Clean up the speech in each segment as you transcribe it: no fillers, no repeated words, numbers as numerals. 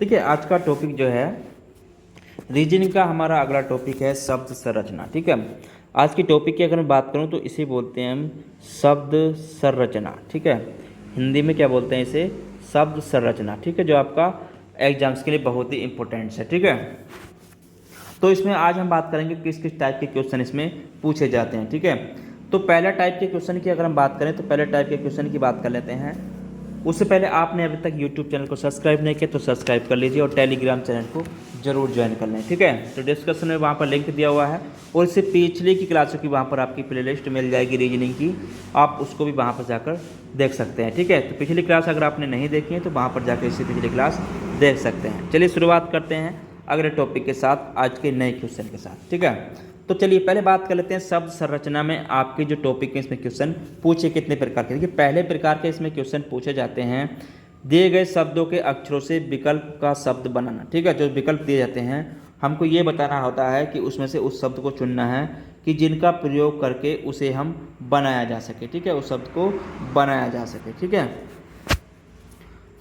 देखिए आज का टॉपिक जो है रीजनिंग का हमारा अगला टॉपिक है शब्द संरचना। ठीक है, आज की टॉपिक की अगर मैं बात करूं तो इसे बोलते हैं हम शब्द संरचना। ठीक है, हिंदी में क्या बोलते हैं इसे? शब्द संरचना। ठीक है, जो आपका एग्जाम्स के लिए बहुत ही इंपॉर्टेंट है। ठीक है, तो इसमें आज हम बात करेंगे किस किस टाइप के क्वेश्चन इसमें पूछे जाते हैं। ठीक है, तो पहला टाइप के क्वेश्चन की अगर हम बात करें तो पहले टाइप के क्वेश्चन की बात कर लेते हैं। उससे पहले आपने अभी तक यूट्यूब चैनल को सब्सक्राइब नहीं किया तो सब्सक्राइब कर लीजिए और टेलीग्राम चैनल को जरूर ज्वाइन कर लें। ठीक है, तो डिस्क्रिप्शन में वहाँ पर लिंक दिया हुआ है और इससे पिछले की क्लासों की वहाँ पर आपकी प्लेलिस्ट मिल जाएगी रीजनिंग की, आप उसको भी वहाँ पर जाकर देख सकते हैं। ठीक है, तो पिछली क्लास अगर आपने नहीं देखी है तो वहाँ पर जाकर इससे पिछली क्लास देख सकते हैं। चलिए शुरुआत करते हैं अगले टॉपिक के साथ, आज के नए क्वेश्चन के साथ। ठीक है, तो चलिए पहले बात कर लेते हैं शब्द संरचना में आपके जो टॉपिक है इसमें क्वेश्चन पूछे कितने प्रकार के। देखिए पहले प्रकार के इसमें क्वेश्चन पूछे जाते हैं दिए गए शब्दों के अक्षरों से विकल्प का शब्द बनाना। ठीक है, जो विकल्प दिए जाते हैं हमको ये बताना होता है कि उसमें से उस शब्द को चुनना है कि जिनका प्रयोग करके उसे हम बनाया जा सके। ठीक है, उस शब्द को बनाया जा सके। ठीक है,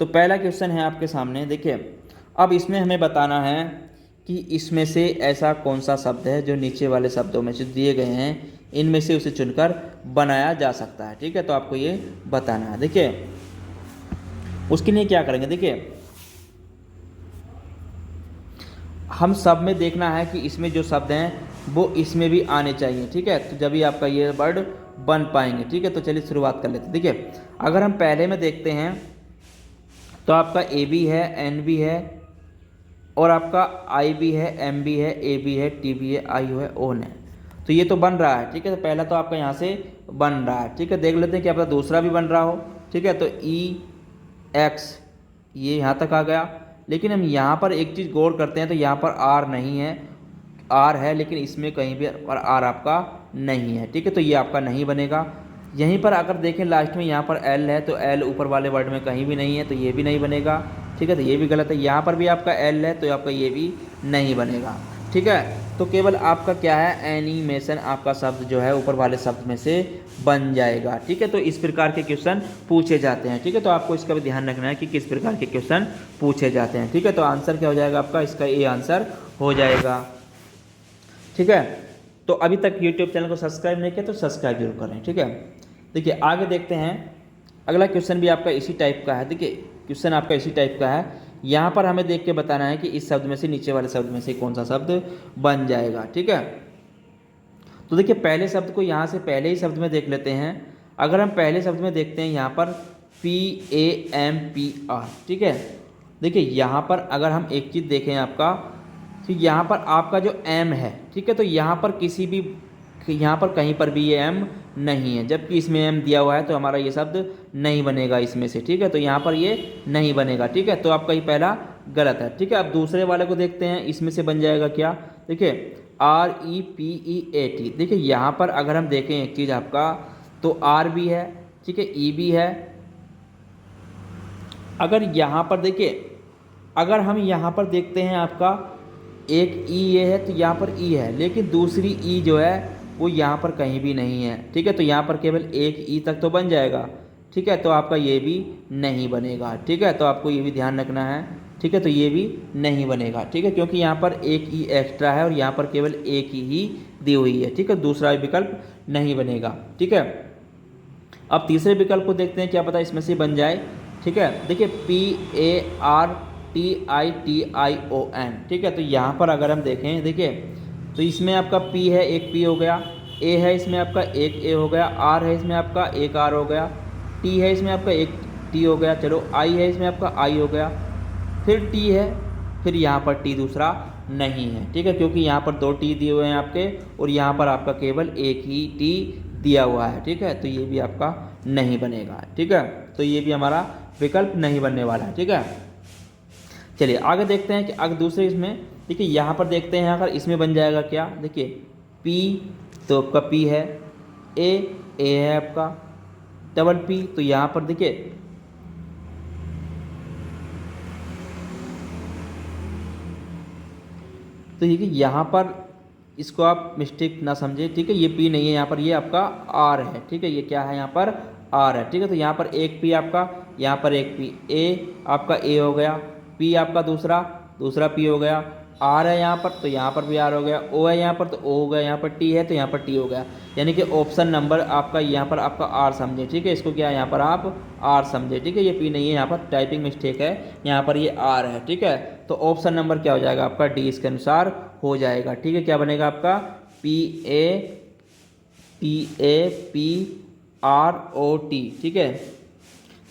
तो पहला क्वेश्चन है आपके सामने। देखिए अब इसमें हमें बताना है कि इसमें से ऐसा कौन सा शब्द है जो नीचे वाले शब्दों में से दिए गए हैं इनमें से उसे चुनकर बनाया जा सकता है। ठीक है, तो आपको ये बताना है। देखिए उसके लिए क्या करेंगे, देखिए हम सब में देखना है कि इसमें जो शब्द हैं वो इसमें भी आने चाहिए। ठीक है, तो जब भी आपका ये वर्ड बन पाएंगे। ठीक है, तो चलिए शुरुआत कर लेते हैं। देखिए अगर हम पहले में देखते हैं तो आपका ए भी है, एन भी है और आपका आई भी है, एम भी है, ए भी है, टी भी है, आई है, ओन है। तो ये तो बन रहा है। ठीक है, तो पहला तो आपका यहाँ से बन रहा है। ठीक है, देख लेते हैं कि आपका दूसरा भी बन रहा हो। ठीक है, तो ई एक्स ये यहाँ तक आ गया, लेकिन हम यहाँ पर एक चीज़ गौर करते हैं तो यहाँ पर आर नहीं है, आर है लेकिन इसमें कहीं भी पर आर आपका नहीं है। ठीक है, तो ये आपका नहीं बनेगा। यहीं पर अगर देखें लास्ट में यहाँ पर एल है तो एल ऊपर वाले वर्ड में कहीं भी नहीं है तो ये भी नहीं बनेगा। ठीक है, तो ये भी गलत है। यहाँ पर भी आपका एल है तो आपका ये भी नहीं बनेगा। ठीक है, तो केवल आपका क्या है एनिमेशन आपका शब्द जो है ऊपर वाले शब्द में से बन जाएगा। ठीक है, तो इस प्रकार के क्वेश्चन पूछे जाते हैं। ठीक है, तो आपको इसका भी ध्यान रखना है कि किस प्रकार के क्वेश्चन पूछे जाते हैं। ठीक है, तो आंसर क्या हो जाएगा आपका, इसका ए आंसर हो जाएगा। ठीक है, तो अभी तक यूट्यूब चैनल को सब्सक्राइब नहीं किया तो सब्सक्राइब जरूर करें। ठीक है, देखिए आगे देखते हैं। अगला क्वेश्चन भी आपका इसी टाइप का है। देखिए क्वेश्चन आपका इसी टाइप का है। यहाँ पर हमें देख के बताना है कि इस शब्द में से नीचे वाले शब्द में से कौन सा शब्द बन जाएगा। ठीक है, तो देखिए पहले शब्द को यहाँ से पहले ही शब्द में देख लेते हैं। अगर हम पहले शब्द में देखते हैं यहाँ पर PAMPR। ठीक है, देखिए यहाँ पर अगर हम एक चीज़ देखें आपका, तो यहाँ पर आपका जो एम है, ठीक है, तो यहाँ पर किसी भी यहाँ पर कहीं पर भी ये एम नहीं है, जबकि इसमें एम दिया हुआ है तो हमारा ये शब्द नहीं बनेगा इसमें से। ठीक है, तो यहाँ पर ये नहीं बनेगा। ठीक है, तो आपका ये पहला गलत है। ठीक है, अब दूसरे वाले को देखते हैं, इसमें से बन जाएगा क्या। देखिए REPEAT। देखिए यहाँ पर अगर हम देखें एक चीज़ आपका, तो आर भी है, ठीक है, ई भी है। अगर यहाँ पर देखिए, अगर हम यहाँ पर देखते हैं आपका एक ई ये है तो यहाँ पर ई है, लेकिन दूसरी ई जो है वो यहाँ पर कहीं भी नहीं है। ठीक है, तो यहाँ पर केवल एक ई तक तो बन जाएगा। ठीक है, तो आपका ये भी नहीं बनेगा। ठीक है, तो आपको ये भी ध्यान रखना है। ठीक है, तो ये भी नहीं बनेगा। ठीक है, क्योंकि यहाँ पर एक ई एक्स्ट्रा है और यहाँ पर केवल एक ही दी हुई है। ठीक है, दूसरा विकल्प नहीं बनेगा। ठीक है, अब तीसरे विकल्प को देखते हैं, क्या पता इसमें से बन जाए। ठीक है, देखिए PARTITION। ठीक है, तो यहाँ पर अगर हम देखें, देखिए तो इसमें आपका P है, एक P हो गया, A है इसमें आपका एक A हो गया, R है इसमें आपका एक R हो गया, T है इसमें आपका एक T हो गया, चलो I है इसमें आपका I हो गया, फिर T है, फिर यहाँ पर T दूसरा नहीं है। ठीक है, क्योंकि यहाँ पर 2 T दिए हुए हैं आपके और यहाँ पर आपका केवल एक ही T दिया हुआ है। ठीक है, तो ये भी आपका नहीं बनेगा। ठीक है, तो ये भी हमारा विकल्प नहीं बनने वाला है। ठीक है, चलिए आगे देखते हैं कि अगर दूसरे इसमें, देखिए यहाँ पर देखते हैं अगर इसमें बन जाएगा क्या। देखिए P तो आपका P है, A है आपका, डबल P तो यहाँ पर देखिए तो देखिए यहाँ पर इसको आप मिस्टेक ना समझे। ठीक है, ये P नहीं है, यहाँ पर ये आपका R है। ठीक है, ये क्या है, यहाँ पर R है। ठीक है, तो यहाँ पर एक P आपका, यहाँ पर एक P, A आपका A हो गया, पी आपका दूसरा पी हो गया, आर है यहाँ पर तो यहाँ पर भी आर हो गया, ओ है यहाँ पर तो ओ हो गया, यहाँ पर टी है तो यहाँ पर टी हो गया। यानी कि ऑप्शन नंबर आपका यहाँ पर आपका आर समझे, ठीक है, इसको क्या यहाँ पर आप आर समझे, ठीक है, ये पी नहीं है, यहाँ पर टाइपिंग मिस्टेक है, यहाँ पर ये आर है, ठीक है। तो ऑप्शन नंबर क्या हो जाएगा आपका डी इसके अनुसार हो जाएगा, ठीक है। क्या बनेगा आपका PAPROT, ठीक है,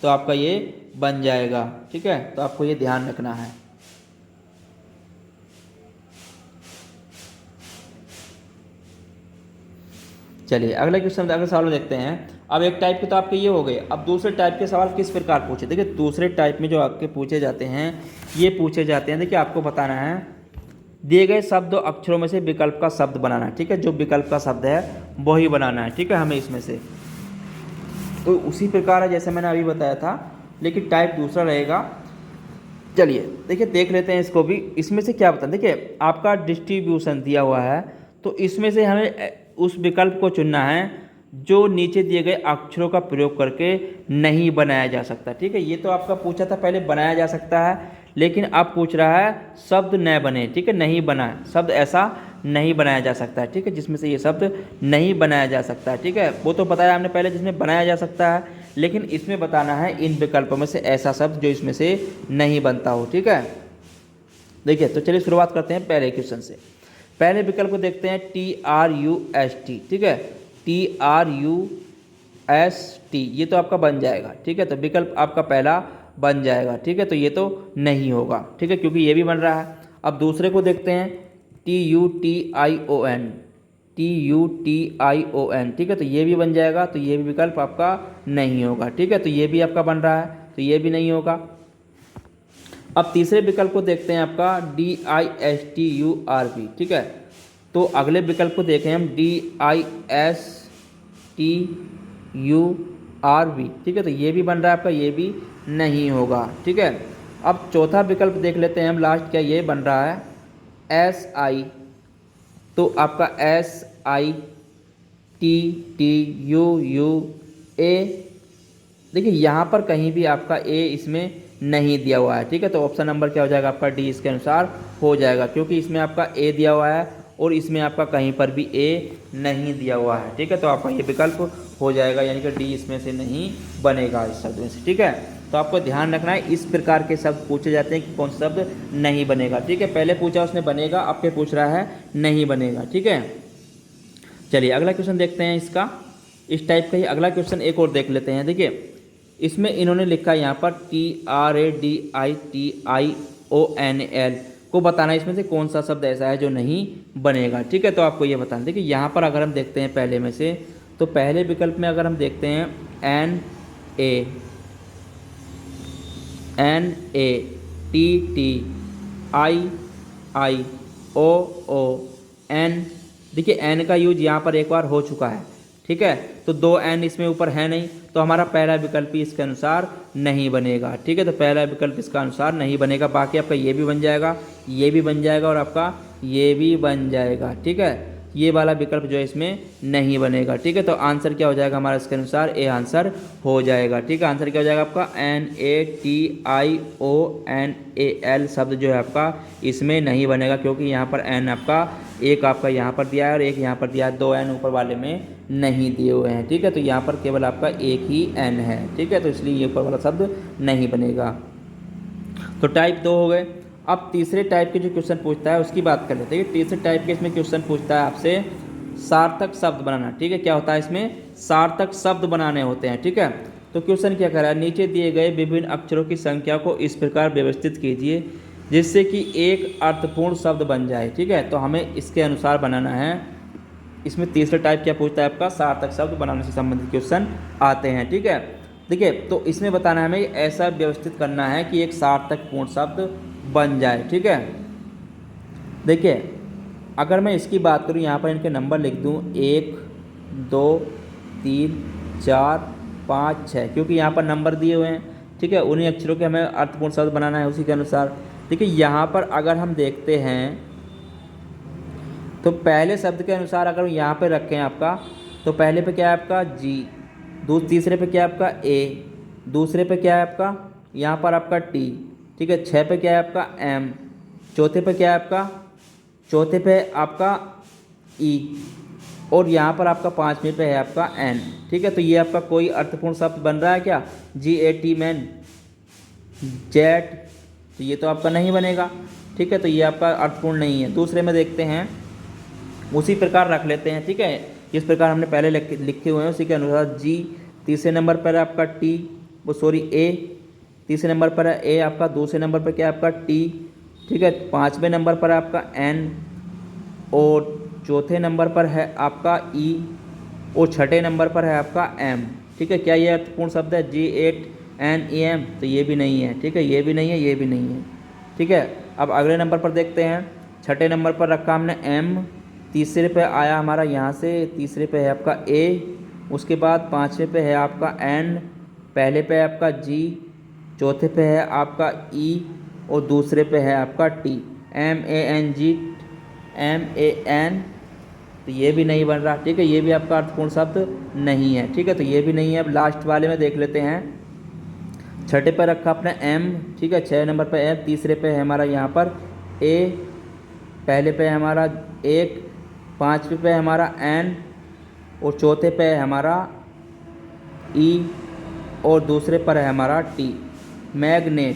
तो आपका ये बन जाएगा, ठीक है। तो आपको ये ध्यान रखना है। चलिए अगला क्वेश्चन, अगले सवाल देखते हैं। अब एक टाइप के तो आपके ये हो गए, अब दूसरे टाइप के सवाल किस प्रकार पूछे, देखिए दूसरे टाइप में जो आपके पूछे जाते हैं ये पूछे जाते हैं, देखिए आपको बताना है दिए गए शब्द और अक्षरों में से विकल्प का शब्द बनाना है, ठीक है, जो विकल्प का शब्द है वही बनाना है, ठीक है, हमें इसमें से। तो उसी प्रकार है जैसे मैंने अभी बताया था, लेकिन टाइप दूसरा रहेगा। चलिए देखिए देख लेते हैं इसको भी, इसमें से क्या बताएं। देखिए आपका डिस्ट्रीब्यूशन दिया हुआ है, तो इसमें से हमें उस विकल्प को चुनना है जो नीचे दिए गए अक्षरों का प्रयोग करके नहीं बनाया जा सकता, ठीक है। ये तो आपका पूछा था पहले बनाया जा सकता है, लेकिन अब पूछ रहा है शब्द न बने, ठीक है, नहीं बना शब्द ऐसा नहीं बनाया जा सकता है, ठीक है, जिसमें से ये शब्द नहीं बनाया जा सकता है, ठीक है। वो तो बताया हमने पहले जिसमें बनाया जा सकता है, लेकिन इसमें बताना है इन विकल्पों में से ऐसा शब्द जो इसमें से नहीं बनता हो, ठीक है। देखिए तो चलिए शुरुआत करते हैं पहले क्वेश्चन से। पहले विकल्प को देखते हैं TRUST, ठीक है, TRUST, ये तो आपका बन जाएगा, ठीक है। तो विकल्प आपका पहला बन जाएगा, ठीक है, तो ये तो नहीं होगा, ठीक है, क्योंकि ये भी बन रहा है। अब दूसरे को देखते हैं TUTION, ठीक है, तो ये भी बन जाएगा, तो ये भी विकल्प आपका नहीं होगा, ठीक है, तो ये भी आपका बन रहा है, तो ये भी नहीं होगा। अब तीसरे विकल्प को देखते हैं आपका DISTURB, ठीक है, तो अगले विकल्प को देखें हम DISTURB, ठीक है, तो ये भी बन रहा है आपका, ये भी नहीं होगा, ठीक है। अब चौथा विकल्प देख लेते हैं हम लास्ट, क्या ये बन रहा है SI, तो आपका SITTUUA, देखिए यहाँ पर कहीं भी आपका ए इसमें नहीं दिया हुआ है, ठीक है, तो ऑप्शन नंबर क्या हो जाएगा आपका डी इसके अनुसार हो जाएगा, क्योंकि इसमें आपका ए दिया हुआ है और इसमें आपका कहीं पर भी ए नहीं दिया हुआ है, ठीक है, तो आपका ये विकल्प हो जाएगा, यानी कि डी इसमें से नहीं बनेगा इस शब्द में से, ठीक है। तो आपको ध्यान रखना है इस प्रकार के शब्द पूछे जाते हैं कि कौन सा शब्द नहीं बनेगा, ठीक है। पहले पूछा उसने बनेगा, अब के पूछ रहा है नहीं बनेगा, ठीक है। चलिए अगला क्वेश्चन देखते हैं इसका, इस टाइप का ही अगला क्वेश्चन एक और देख लेते हैं। देखिए इसमें इन्होंने लिखा है यहाँ पर TRADITIONL को बताना है इसमें से कौन सा शब्द ऐसा है जो नहीं बनेगा, ठीक है, तो आपको ये बताना। देखिए यहाँ पर अगर हम देखते हैं पहले में से, तो पहले विकल्प में अगर हम देखते हैं NATTIOON, देखिए एन का यूज यहाँ पर एक बार हो चुका है, ठीक है, तो दो एन इसमें ऊपर है नहीं, तो हमारा पहला विकल्प ही इसके अनुसार नहीं बनेगा, ठीक है, तो पहला विकल्प इसका अनुसार नहीं बनेगा। बाकी आपका ये भी बन जाएगा, ये भी बन जाएगा और आपका ये भी बन जाएगा, ठीक है, ये वाला विकल्प जो है इसमें नहीं बनेगा, ठीक है। तो आंसर क्या हो जाएगा हमारा इसके अनुसार ए आंसर हो जाएगा, ठीक है। आंसर क्या हो जाएगा आपका NATIONAL शब्द जो है आपका इसमें नहीं बनेगा, क्योंकि यहाँ पर एन आपका एक आपका यहाँ पर दिया है और एक यहाँ पर दिया है, दो एन ऊपर वाले में नहीं दिए हुए हैं, ठीक है, तो यहाँ पर केवल आपका एक ही एन है, ठीक है, तो इसलिए ये ऊपर वाला शब्द नहीं बनेगा। तो टाइप 2 हो गए। अब तीसरे टाइप के जो क्वेश्चन पूछता है उसकी बात कर लेते हैं। तीसरे टाइप के इसमें क्वेश्चन पूछता है आपसे सार्थक शब्द बनाना, ठीक है, क्या होता है इसमें सार्थक शब्द बनाने होते हैं, ठीक है। तो क्वेश्चन क्या कर रहा है, नीचे दिए गए विभिन्न अक्षरों की संख्या को इस प्रकार व्यवस्थित कीजिए जिससे कि एक अर्थपूर्ण शब्द बन जाए, ठीक है, तो हमें इसके अनुसार बनाना है। इसमें तीसरा टाइप क्या पूछता है आपका सार्थक शब्द बनाने से संबंधित क्वेश्चन आते हैं, ठीक है। देखिए तो इसमें बताना है हमें ऐसा व्यवस्थित करना है कि एक सार्थक पूर्ण शब्द बन जाए, ठीक है। देखिए अगर मैं इसकी बात करूँ, यहाँ पर इनके नंबर लिख दूँ 1 2 3 4 5 6, क्योंकि यहाँ पर नंबर दिए हुए हैं, ठीक है, उन्हीं अक्षरों के हमें अर्थपूर्ण शब्द बनाना है उसी के अनुसार। देखिए यहाँ पर अगर हम देखते हैं तो पहले शब्द के अनुसार अगर यहाँ पे रखें आपका, तो पहले पे क्या है आपका जी, तीसरे पे क्या है आपका ए, दूसरे पे क्या है आपका यहाँ पर आपका टी, ठीक है। 6 पे क्या है आपका एम, चौथे पे क्या है आपका, चौथे पे आपका ई, और यहाँ पर आपका 5वें पे है आपका एन, ठीक है। तो ये आपका कोई अर्थपूर्ण शब्द बन रहा है क्या, GAT मैन, जेट, तो ये तो आपका नहीं बनेगा, ठीक है। तो ये आपका अर्थपूर्ण नहीं है। दूसरे में देखते हैं, उसी प्रकार रख लेते हैं, ठीक है। जिस प्रकार हमने पहले लिखे हुए हैं उसी के अनुसार जी, तीसरे नंबर पर है आपका टी, वो सॉरी ए, तीसरे नंबर पर है ए आपका, दूसरे नंबर पर क्या है आपका टी, ठीक है। 5वें नंबर पर है आपका एन, और चौथे नंबर पर है आपका ई, और छठे नंबर पर है आपका एम, ठीक है। क्या ये अर्थपूर्ण शब्द है, GATNEM, तो ये भी नहीं है, ठीक है। ये भी नहीं है, ये भी नहीं है, ठीक है। अब अगले नंबर पर देखते हैं, छठे नंबर पर रखा हमने एम, तीसरे पे आया हमारा यहाँ से, तीसरे पे है आपका ए, उसके बाद 5वें पे है आपका एन, पहले पे है आपका जी, चौथे पे है आपका ई, और दूसरे पे है आपका टी, MANG, तो ये भी नहीं बन रहा, ठीक है। ये भी आपका अर्थपूर्ण शब्द नहीं है, ठीक है। तो ये भी नहीं है। अब लास्ट वाले में देख लेते हैं, छठे पर रखा अपने एम, ठीक है, 6 नंबर पर एम, तीसरे पे है हमारा यहाँ पर ए, पहले पे है हमारा एक, 5वें पे है हमारा एन, और चौथे पे है हमारा ई, और दूसरे पर है हमारा टी, मैग्नेट,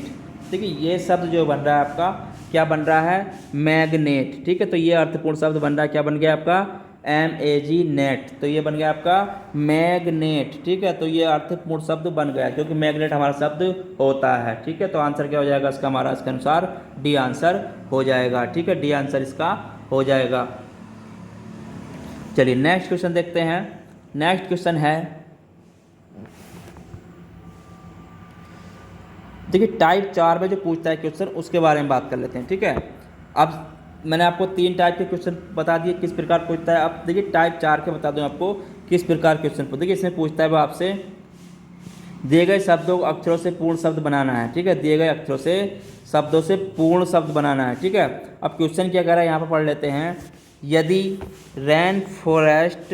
ठीक है। ये शब्द जो बन रहा है आपका क्या बन रहा है, मैग्नेट, ठीक है। तो ये अर्थपूर्ण शब्द बन रहा है, क्या बन गया आपका, MAG नेट, तो ये बन गया आपका मैग्नेट, ठीक है। तो ये अर्थपूर्ण शब्द बन गया क्योंकि मैग्नेट हमारा शब्द होता है, ठीक है। तो आंसर क्या हो जाएगा इसका, हमारा इसके अनुसार डी आंसर हो जाएगा, ठीक है। डी आंसर इसका हो जाएगा। चलिए नेक्स्ट क्वेश्चन देखते हैं। नेक्स्ट क्वेश्चन है, देखिए टाइप 4 में जो पूछता है क्वेश्चन उसके बारे में बात कर लेते हैं, ठीक है। अब मैंने आपको 3 टाइप के क्वेश्चन बता दिए किस प्रकार पूछता है। अब देखिए टाइप 4 के बता दूं आपको किस प्रकार क्वेश्चन पूछता है। देखिए इसमें पूछता है वो आपसे दिए गए शब्दों को अक्षरों से पूर्ण शब्द बनाना है, ठीक है। दिए गए अक्षरों से शब्दों से पूर्ण शब्द बनाना है, ठीक है। अब क्वेश्चन क्या कह रहा है यहाँ पर पढ़ लेते हैं। यदि रैन फॉरेस्ट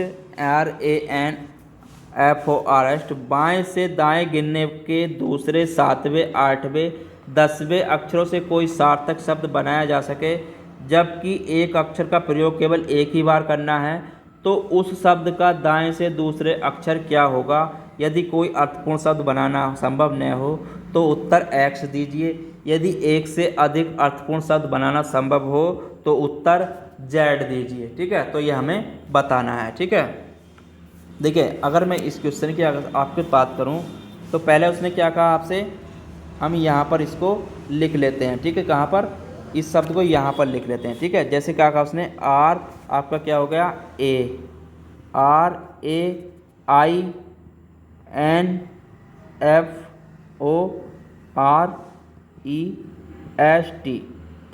RANFOREST बाएं से दाएं गिनने के दूसरे, 7वें, 8वें, 10वें अक्षरों से कोई सार्थक शब्द बनाया जा सके, जबकि एक अक्षर का प्रयोग केवल एक ही बार करना है, तो उस शब्द का दाएं से दूसरे अक्षर क्या होगा। यदि कोई अर्थपूर्ण शब्द बनाना संभव न हो तो उत्तर X दीजिए। यदि एक से अधिक अर्थपूर्ण शब्द बनाना संभव हो तो उत्तर Z दीजिए, ठीक है। तो ये हमें बताना है, ठीक है। देखिए अगर मैं इस क्वेश्चन की अगर आपके बात करूं तो पहले उसने क्या कहा आपसे, हम यहाँ पर इसको लिख लेते हैं, ठीक है। कहाँ पर, इस शब्द को यहाँ पर लिख लेते हैं, ठीक है। जैसे क्या कहा उसने, R आपका क्या हो गया RAINFOREST,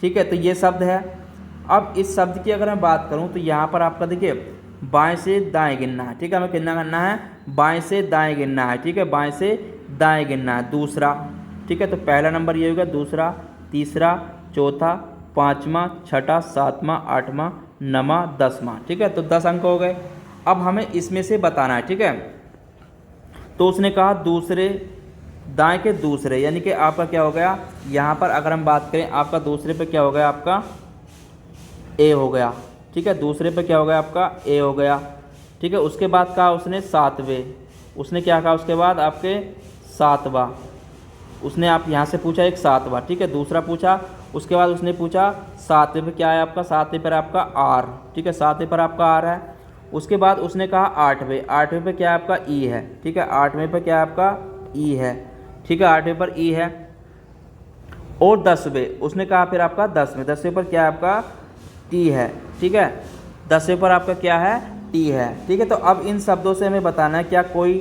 ठीक है। तो ये शब्द है। अब इस शब्द की अगर मैं बात करूं तो यहाँ पर आपका देखिए बाएं से दाएं गिनना है, ठीक है। हमें कितना करना है, बाएं से दाएं गिनना है, ठीक है। बाएं से दाएं गिनना है, दूसरा, ठीक है। तो पहला नंबर ये होगा, दूसरा, तीसरा, चौथा, 5वां, छठा, 7वां, 8वां, 9वां, 10वां, ठीक है। तो 10 अंक हो गए। अब हमें इसमें से बताना है, ठीक है। तो उसने कहा दूसरे, दाएं के दूसरे, यानी कि आपका क्या हो गया, यहाँ पर अगर हम बात करें आपका दूसरे पे क्या हो गया, आपका A हो गया, ठीक है। दूसरे पे क्या हो गया, आपका A हो गया, ठीक है। उसके बाद कहा उसने 7वें, उसने क्या कहा उसके बाद आपके 7वां, उसने आप यहाँ से पूछा एक 7वां, ठीक है। दूसरा पूछा, उसके बाद उसने पूछा 7वें पे क्या है आपका, 7वें पर आपका R, ठीक है। 7वें पर आपका R है। उसके बाद उसने कहा 8वें, 8वें पे क्या है आपका E है, ठीक है। 8वें पे क्या है आपका E है, ठीक है। 8वें पर E है। और 10वें, उसने कहा फिर आपका 10वें, 10वें पर क्या है आपका T है, ठीक है। 10वें पर आपका क्या है, T है, ठीक है। तो अब इन शब्दों से हमें बताना है क्या कोई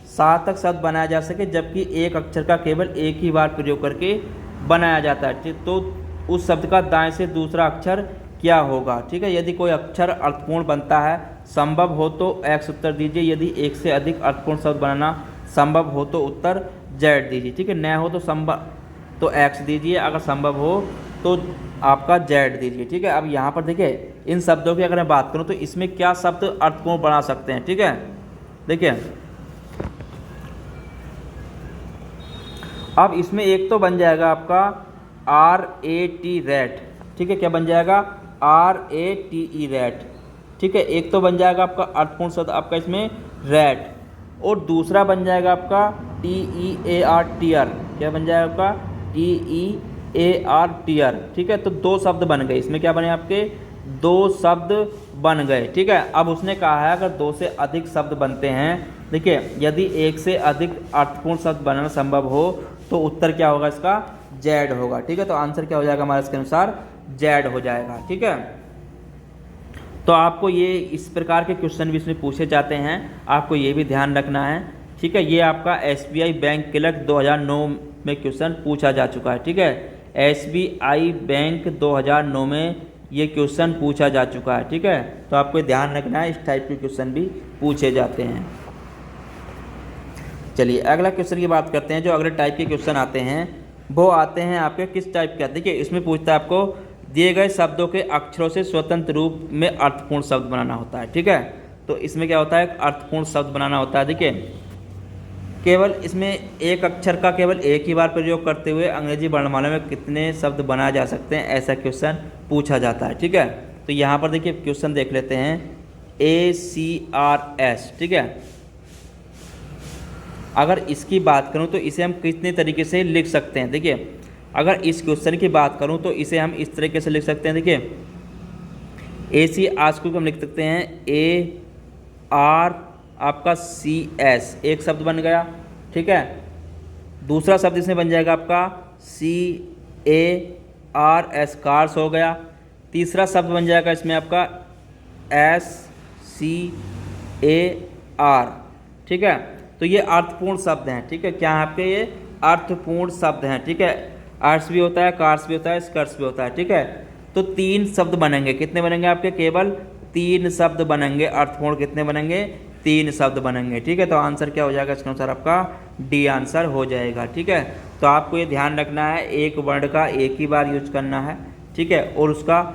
सार्थक शब्द बनाया जा सके जबकि एक अक्षर का केवल एक ही बार प्रयोग करके बनाया जाता है, तो उस शब्द का दाएं से दूसरा अक्षर क्या होगा, ठीक है। यदि कोई अक्षर अर्थपूर्ण बनता है संभव हो तो X उत्तर दीजिए। यदि एक से अधिक अर्थपूर्ण शब्द बनाना संभव हो तो उत्तर Z दीजिए, ठीक है। न हो तो संभव तो X दीजिए, अगर संभव हो तो आपका Z दीजिए, ठीक है। अब यहाँ पर देखिए इन शब्दों की अगर मैं बात करूँ तो इसमें क्या शब्द अर्थपूर्ण बना सकते हैं, ठीक है। देखिए अब इसमें एक तो बन जाएगा आपका RAT रैट, ठीक है, क्या बन जाएगा RATE रैट, ठीक है। एक तो बन जाएगा आपका अर्थपूर्ण शब्द आपका इसमें रैट, और दूसरा बन जाएगा आपका TEARTR, क्या बन जाएगा आपका TEARTR, ठीक है। तो दो शब्द बन गए इसमें, क्या बने आपके दो शब्द बन गए, ठीक है। अब उसने कहा है अगर दो से अधिक शब्द बनते हैं, देखिए यदि एक से अधिक अर्थपूर्ण शब्द बनाना संभव हो तो उत्तर क्या होगा इसका जेड होगा, ठीक है। तो आंसर क्या हो जाएगा हमारा इसके अनुसार जेड हो जाएगा, ठीक है। तो आपको ये इस प्रकार के क्वेश्चन भी इसमें पूछे जाते हैं, आपको ये भी ध्यान रखना है, ठीक है। ये आपका SBI बैंक क्लर्क 2009 में क्वेश्चन पूछा जा चुका है, ठीक है। SBI बैंक 2009 में ये क्वेश्चन पूछा जा चुका है, ठीक है। तो आपको ध्यान रखना है, इस टाइप के क्वेश्चन भी पूछे जाते हैं। चलिए अगला क्वेश्चन की बात करते हैं। जो अगले टाइप के क्वेश्चन आते हैं वो आते हैं आपके किस टाइप के, देखिए इसमें पूछता है आपको दिए गए शब्दों के अक्षरों से स्वतंत्र रूप में अर्थपूर्ण शब्द बनाना होता है, ठीक है। तो इसमें क्या होता है अर्थपूर्ण शब्द बनाना होता है, देखिए केवल इसमें एक अक्षर का केवल एक ही बार प्रयोग करते हुए अंग्रेजी वर्णमाला में कितने शब्द बनाए जा सकते हैं, ऐसा क्वेश्चन पूछा जाता है, ठीक है। तो यहाँ पर देखिए क्वेश्चन देख लेते हैं ACRS, ठीक है। अगर इसकी बात करूं तो इसे हम कितने तरीके से लिख सकते हैं, देखिए अगर इस क्वेश्चन की बात करूं तो इसे हम इस तरीके से लिख सकते हैं, देखिए ACRS को हम लिख सकते हैं AR आपका CS, एक शब्द बन गया, ठीक है। दूसरा शब्द इसमें बन जाएगा आपका CARS, कार्स हो गया। तीसरा शब्द बन जाएगा इसमें आपका SCAR, ठीक है। तो ये अर्थपूर्ण शब्द हैं, ठीक है। क्या है आपके ये अर्थपूर्ण शब्द हैं, ठीक है। आर्ट्स भी होता है, कार्स भी होता है, स्कर्ट्स भी होता है, ठीक है। तो 3 शब्द बनेंगे, कितने बनेंगे आपके केवल 3 शब्द बनेंगे, अर्थपूर्ण कितने बनेंगे 3 शब्द बनेंगे, ठीक है। तो आंसर क्या हो जाएगा इसके अनुसार आपका डी आंसर हो जाएगा, ठीक है। तो आपको ये ध्यान रखना है एक वर्ड का एक ही बार यूज करना है, ठीक है, और उसका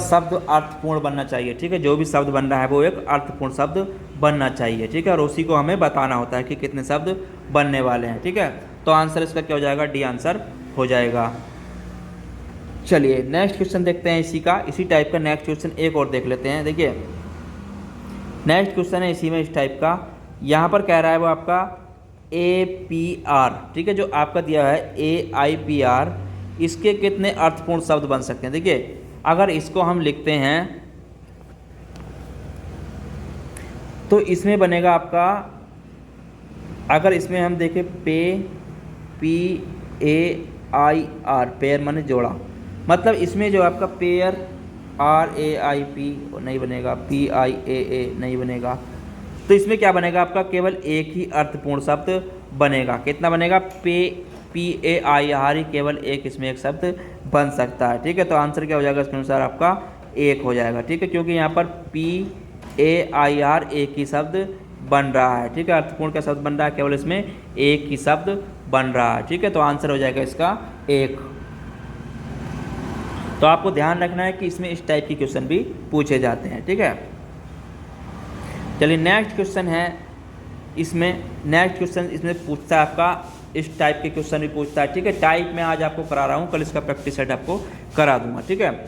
शब्द अर्थपूर्ण बनना चाहिए, ठीक है। जो भी शब्द बन रहा है वो एक अर्थपूर्ण शब्द बनना चाहिए, ठीक है। और उसी को हमें बताना होता है कि कितने शब्द बनने वाले हैं, ठीक है। तो आंसर इसका क्या हो जाएगा डी आंसर हो जाएगा। चलिए नेक्स्ट क्वेश्चन देखते हैं इसी टाइप का नेक्स्ट क्वेश्चन एक और देख लेते हैं। देखिए नेक्स्ट क्वेश्चन है इसी में इस टाइप का, यहाँ पर कह रहा है वो आपका APR, ठीक है। जो आपका दिया है AIPR, इसके कितने अर्थपूर्ण शब्द बन सकते हैं। देखिए अगर इसको हम लिखते हैं तो इसमें बनेगा आपका, अगर इसमें हम देखें PAIR, पेयर माने जोड़ा, मतलब इसमें जो आपका पेयर RAIP नहीं बनेगा, PIAA नहीं बनेगा, तो इसमें क्या बनेगा आपका केवल एक ही अर्थपूर्ण शब्द बनेगा। कितना बनेगा PAIR, केवल एक इसमें एक शब्द बन सकता है, ठीक है। तो आंसर क्या हो जाएगा इसके अनुसार आपका 1 हो जाएगा, ठीक है, क्योंकि यहाँ पर PAIR एक ही शब्द बन रहा है, ठीक है। अर्थपूर्ण का शब्द बन रहा है, केवल इसमें एक ही शब्द बन रहा है, ठीक है। तो आंसर हो जाएगा इसका 1। तो आपको ध्यान रखना है कि इसमें इस टाइप के क्वेश्चन भी पूछे जाते हैं, ठीक है। चलिए नेक्स्ट क्वेश्चन है इसमें पूछता है आपका इस टाइप के क्वेश्चन भी पूछता है, ठीक है। टाइप में आज आपको करा रहा हूँ, कल इसका प्रैक्टिस सेट आपको करा दूंगा, ठीक है।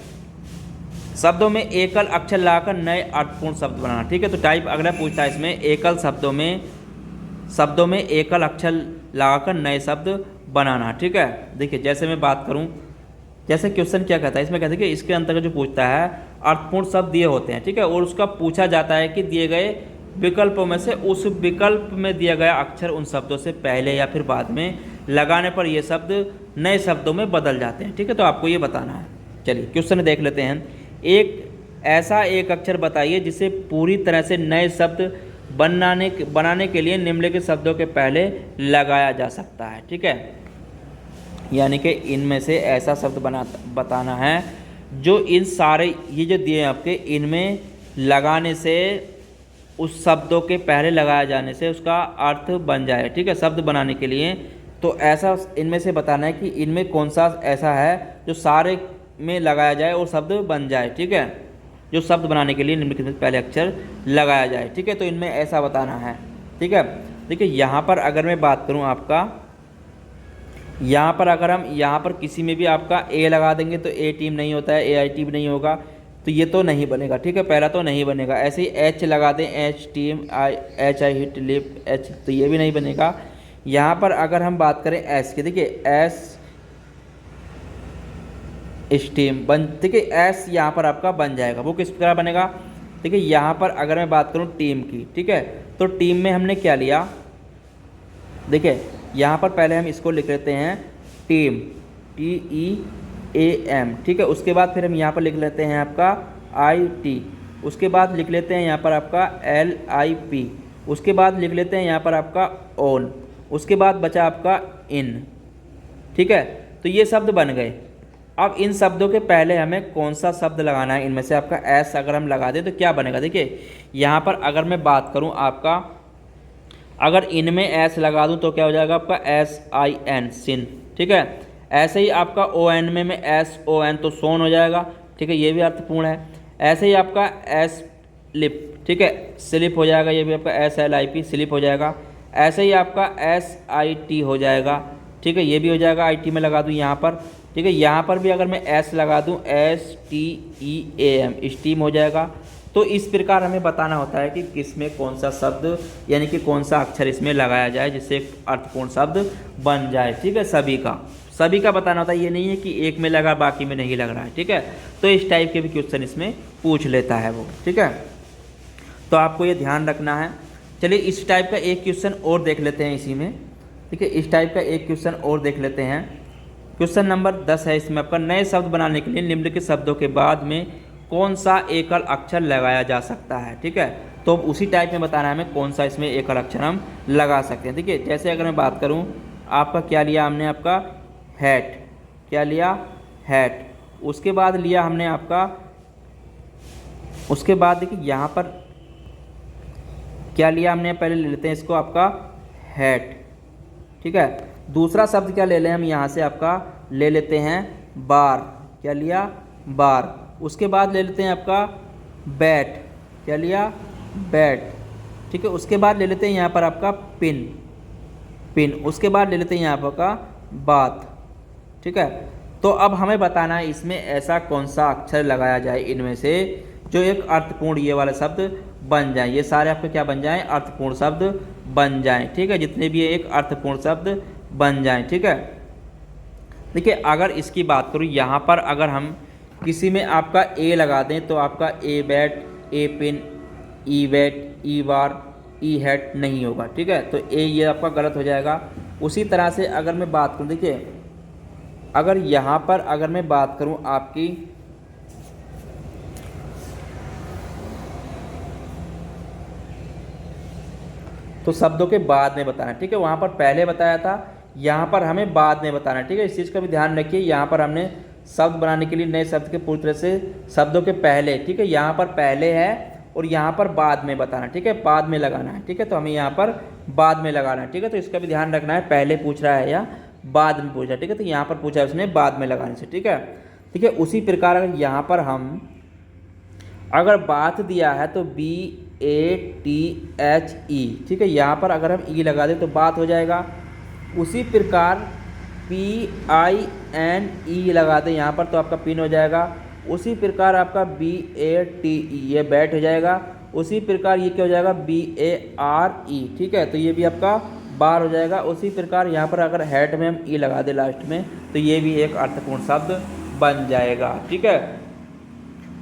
शब्दों में एकल अक्षर लगाकर नए अर्थपूर्ण शब्द बनाना, ठीक है। तो टाइप अगला पूछता है इसमें एकल शब्दों में एकल अक्षर लगाकर नए शब्द बनाना, ठीक है। देखिए जैसे मैं बात करूं, जैसे क्वेश्चन क्या कहता है इसमें, कहते हैं कि इसके अंतर्गत जो पूछता है अर्थपूर्ण शब्द दिए होते हैं, ठीक है, और उसका पूछा जाता है कि दिए गए विकल्पों में से उस विकल्प में दिया गया अक्षर उन शब्दों से पहले या फिर बाद में लगाने पर ये शब्द नए शब्दों में बदल जाते हैं, ठीक है। तो आपको ये बताना है। चलिए क्वेश्चन देख लेते हैं। एक अक्षर बताइए जिसे पूरी तरह से नए शब्द बनाने के लिए निम्नलिखित शब्दों के पहले लगाया जा सकता है, ठीक है। यानी कि इनमें से ऐसा शब्द बताना है जो इन सारे ये जो दिए हैं आपके, इनमें लगाने से उस शब्दों के पहले लगाया जाने से उसका अर्थ बन जाए, ठीक है। शब्द बनाने के लिए तो ऐसा इनमें से बताना है कि इनमें कौन सा ऐसा है जो सारे में लगाया जाए और शब्द बन जाए, ठीक है। जो शब्द बनाने के लिए निम्नलिखित में पहले अक्षर लगाया जाए, ठीक है। तो इनमें ऐसा बताना है, ठीक है। देखिए यहाँ पर अगर मैं बात करूँ आपका, यहाँ पर अगर हम यहाँ पर किसी में भी आपका ए लगा देंगे तो ए टीम नहीं होता है, ए आई टीम नहीं होगा, तो ये तो नहीं बनेगा, ठीक है, पहला तो नहीं बनेगा। ऐसे ही एच लगा दें, H team, I H I hit lip H, तो ये भी नहीं बनेगा। यहाँ पर अगर हम बात करें एस की, देखिए एस स्टीम बन, देखिए एस यहाँ पर आपका बन जाएगा। वो किस प्रकार बनेगा, देखिए यहाँ पर अगर मैं बात करूँ टीम की, ठीक है, तो टीम में हमने क्या लिया, देखिए यहाँ पर पहले हम इसको लिख लेते हैं टीम, TEAM, ठीक है। उसके बाद फिर हम यहाँ पर लिख लेते हैं आपका IT, उसके बाद लिख लेते हैं यहाँ पर आपका LIP, उसके बाद लिख लेते हैं यहाँ पर आपका ON, उसके बाद बचा आपका IN, ठीक है। तो ये शब्द बन गए। अब इन शब्दों के पहले हमें कौन सा शब्द लगाना है, इनमें से आपका एस अगर हम लगा दें तो क्या बनेगा, देखिए यहाँ पर अगर मैं बात करूँ आपका, अगर इनमें एस लगा दूँ तो क्या हो जाएगा आपका SIN, सिन, ठीक है। ऐसे ही आपका ON में मैं SON, तो सोन हो जाएगा, ठीक है, ये भी अर्थपूर्ण है। ऐसे ही आपका एस लिप, ठीक है, स्लिप हो जाएगा, ये भी आपका SLIP, स्लिप हो जाएगा। ऐसे ही आपका SIT हो जाएगा, ठीक है, ये भी हो जाएगा, IT में लगा दूँ यहाँ पर, ठीक है। यहाँ पर भी अगर मैं एस लगा दूँ STEAM, स्टीम हो जाएगा। तो इस प्रकार हमें बताना होता है कि किस में कौन सा शब्द यानी कि कौन सा अक्षर इसमें लगाया जाए जिससे एक अर्थपूर्ण शब्द बन जाए, ठीक है। सभी का बताना होता है, ये नहीं है कि एक में लगा बाकी में नहीं लग रहा है, ठीक है। तो इस टाइप के भी क्वेश्चन इसमें पूछ लेता है वो, ठीक है। तो आपको ये ध्यान रखना है। चलिए इस टाइप का एक क्वेश्चन और देख लेते हैं इसी में, ठीक है। इस टाइप का एक क्वेश्चन और देख लेते हैं। क्वेश्चन नंबर 10 है इसमें आपका, नए शब्द बनाने के लिए निम्नलिखित शब्दों के बाद में कौन सा एकल अक्षर लगाया जा सकता है, ठीक है। तो उसी टाइप में बताना है हमें कौन सा इसमें एकल अक्षर हम लगा सकते हैं, ठीक है। जैसे अगर मैं बात करूं, आपका क्या लिया हमने, आपका हैट, क्या लिया, हैट। उसके बाद लिया हमने आपका, उसके बाद देखिए यहाँ पर क्या लिया हमने, पहले ले लेते हैं इसको आपका हैट, ठीक है। दूसरा शब्द क्या ले लें हम यहाँ से, आपका ले लेते हैं बार, क्या लिया, बार। उसके बाद ले लेते हैं आपका बैट, क्या लिया, बैट, ठीक है। उसके बाद ले लेते हैं यहाँ पर आपका पिन, पिन। उसके बाद ले लेते हैं यहाँ पर का बात, ठीक है। तो अब हमें बताना है इसमें ऐसा कौन सा अक्षर लगाया जाए इनमें से जो एक अर्थपूर्ण ये वाला शब्द बन जाए। ये सारे आपके क्या बन जाएं, अर्थपूर्ण शब्द बन जाएं, ठीक है। जितने भी एक अर्थपूर्ण शब्द बन जाएं, ठीक है। देखिए अगर इसकी बात करूँ, यहाँ पर अगर हम किसी में आपका ए लगा दें तो आपका a bat, A pin, E bat, E bar, E hat नहीं होगा, ठीक है। तो ए ये आपका गलत हो जाएगा। उसी तरह से अगर मैं बात करूँ, देखिए अगर यहाँ पर अगर मैं बात करूँ आपकी, तो शब्दों के बाद में बताना, ठीक है। वहाँ पर पहले बताया था, यहाँ पर हमें बाद में बताना, ठीक है। इस चीज़ का भी ध्यान रखिए। यहाँ पर हमने शब्द बनाने के लिए नए शब्द के पूरी तरह से शब्दों के पहले, ठीक है, यहाँ पर पहले है और यहाँ पर बाद में बताना, ठीक है, बाद में लगाना है, ठीक है। तो हमें यहाँ पर बाद में लगाना है, ठीक है। तो इसका भी ध्यान रखना है, पहले पूछ रहा है या बाद में पूछ रहा है, ठीक है। तो यहाँ पर पूछा है उसने बाद में लगाने से, ठीक है, ठीक है। उसी प्रकार अगर यहाँ पर हम अगर बात दिया है तो BATHE, ठीक है। यहाँ पर अगर हम ई लगा दें तो बात हो जाएगा। उसी प्रकार PINE लगा दें यहाँ पर तो आपका पिन हो जाएगा। उसी प्रकार आपका BATE ये बैट हो जाएगा। उसी प्रकार ये क्या हो जाएगा, BARE, ठीक है। तो ये भी आपका बार हो जाएगा। उसी प्रकार यहाँ पर अगर हेड में हम ई लगा दें लास्ट में तो ये भी एक अर्थपूर्ण शब्द बन जाएगा, ठीक है।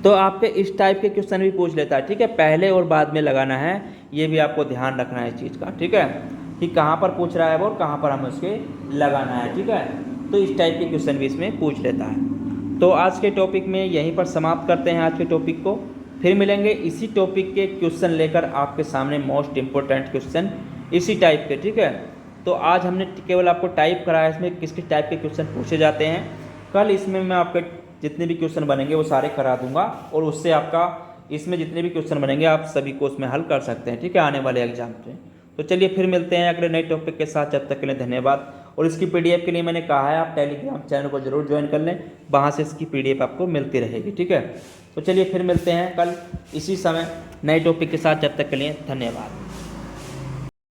तो आपके इस टाइप के क्वेश्चन भी पूछ लेता है, ठीक है। पहले और बाद में लगाना है, ये भी आपको ध्यान रखना है इस चीज़ का, ठीक है, कि कहाँ पर पूछ रहा है वो और कहाँ पर हमें उसके लगाना है, ठीक है। तो इस टाइप के क्वेश्चन भी इसमें पूछ लेता है। तो आज के टॉपिक में यहीं पर समाप्त करते हैं आज के टॉपिक को। फिर मिलेंगे इसी टॉपिक के क्वेश्चन लेकर आपके सामने, मोस्ट इम्पोर्टेंट क्वेश्चन इसी टाइप के, ठीक है। तो आज हमने केवल आपको टाइप कराया इसमें किस किस टाइप के क्वेश्चन पूछे जाते हैं। कल इसमें मैं आपके जितने भी क्वेश्चन बनेंगे वो सारे करा दूंगा और उससे आपका इसमें जितने भी क्वेश्चन बनेंगे आप सभी को उसमें हल कर सकते हैं, ठीक है, आने वाले एग्जाम पे। तो चलिए फिर मिलते हैं अगले नए टॉपिक के साथ। जब तक के लिए धन्यवाद। और इसकी PDF के लिए मैंने कहा है आप टेलीग्राम चैनल को जरूर ज्वाइन कर लें, वहाँ से इसकी PDF आपको मिलती रहेगी, ठीक है। तो चलिए फिर मिलते हैं कल इसी समय नए टॉपिक के साथ। जब तक के लिए धन्यवाद।